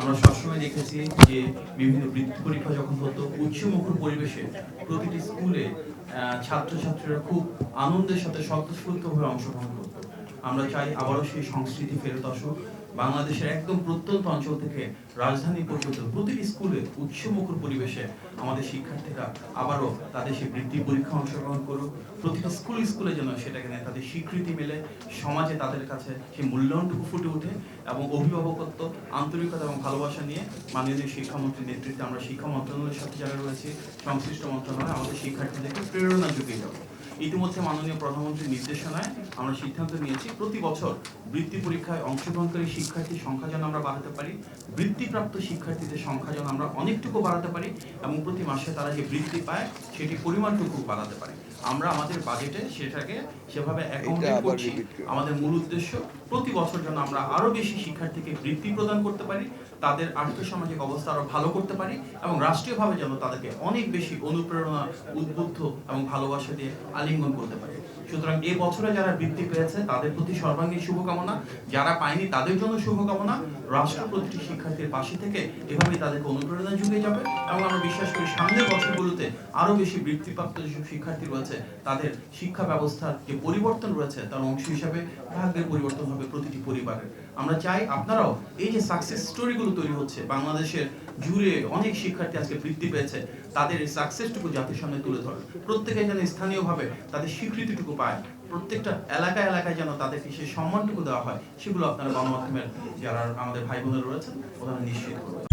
আমরা সবসময় দেখেছি যে বিভিন্ন বৃত্তি পরীক্ষা যখন হতো উৎসমুখর পরিবেশে প্রতিটি স্কুলে ছাত্রছাত্রীরা খুব আনন্দের সাথে স্বতঃস্ফূর্তভাবে অংশগ্রহণ করতো। আমরা চাই আবারও সেই সংস্কৃতি ফেরত আসুক। বাংলাদেশের একদম প্রত্যন্ত অঞ্চল থেকে রাজধানী পর্যন্ত প্রতিটি স্কুলে উৎসমুখর পরিবেশে আমাদের শিক্ষার্থীরা আবারও তাদের সেই বৃত্তি পরীক্ষা অংশগ্রহণ করুক। প্রতিটি স্কুলে যেন সেটাকে নিয়ে তাদের স্বীকৃতি মেলে, সমাজে তাদের কাছে সেই মূল্যায়নটুকু ফুটে ওঠে এবং অভিভাবকত্ব, আন্তরিকতা এবং ভালোবাসা নিয়ে মাননীয় শিক্ষামন্ত্রীর নেতৃত্বে আমরা শিক্ষা মন্ত্রণালয়ের সাথে যারা রয়েছে সংশ্লিষ্ট মন্ত্রণালয় আমাদের শিক্ষার্থীদেরকে প্রেরণা জুগিয়ে যাবো। ইতিমধ্যে মাননীয় প্রধানমন্ত্রীর নির্দেশনায় আমরা সিদ্ধান্ত নিয়েছি প্রতি বছর বৃত্তি পরীক্ষায় অংশগ্রহণকারী শিক্ষার্থীর সংখ্যা যেন আমরা বাড়াতে পারি, বৃত্তিপ্রাপ্ত শিক্ষার্থীদের সংখ্যা যেন আমরা অনেকটুকু বাড়াতে পারি এবং প্রতি মাসে তারা যে বৃত্তি পায় সেটি পরিমাণটুকু বাড়াতে পারি। আমরা আমাদের বাজেটে সেটাকে সেভাবে অ্যাকোমোডেট করছি। আমাদের মূল উদ্দেশ্য প্রতি বছর যেন আমরা আরো বেশি শিক্ষার্থীকে বৃত্তি প্রদান করতে পারি, তাদের আর্থসামাজিক অবস্থা আরো ভালো করতে পারি এবং রাষ্ট্রীয়ভাবে যেন তাদেরকে অনেক বেশি অনুপ্রেরণা, উদ্বুদ্ধ এবং ভালোবাসা দিয়ে আলিঙ্গন করতে পারি। সুতরাং এই বছরে যারা বৃত্তি পেয়েছে তাদের প্রতি সর্বাঙ্গীন শুভকামনা, যারা পায়নি তাদের জন্য শুভকামনা। রাষ্ট্র প্রতিটি শিক্ষার্থীর পাশে থেকে এভাবেই তাদেরকে অনুপ্রেরণা জুগিয়ে যাবে এবং আমরা বিশ্বাস করি সামনের বছরগুলোতে আরো বেশি বৃত্তিপ্রাপ্ত যেসব শিক্ষার্থী রয়েছে তাদের শিক্ষা ব্যবস্থার যে পরিবর্তন রয়েছে তার অংশ হিসাবে ভাগ্যের পরিবর্তন হবে প্রতিটি পরিবারের। আমরা চাই আপনারাও এই যে সাকসেস স্টোরিগুলো তৈরি হচ্ছে বাংলাদেশের জুড়ে অনেক শিক্ষার্থী আজকে বৃত্তি পেয়েছে, তাদের এই সাকসেসটুকু জাতির সামনে তুলে ধরে, প্রত্যেকে যেন স্থানীয়ভাবে তাদের স্বীকৃতিটুকু পায়, প্রত্যেকটা এলাকায় যেন তাদেরকে সেই সম্মানটুকু দেওয়া হয়, সেগুলো আপনারা গণমাধ্যমের যারা আমাদের ভাই বোনেরা রয়েছেন ওনারা নিশ্চিত করবেন।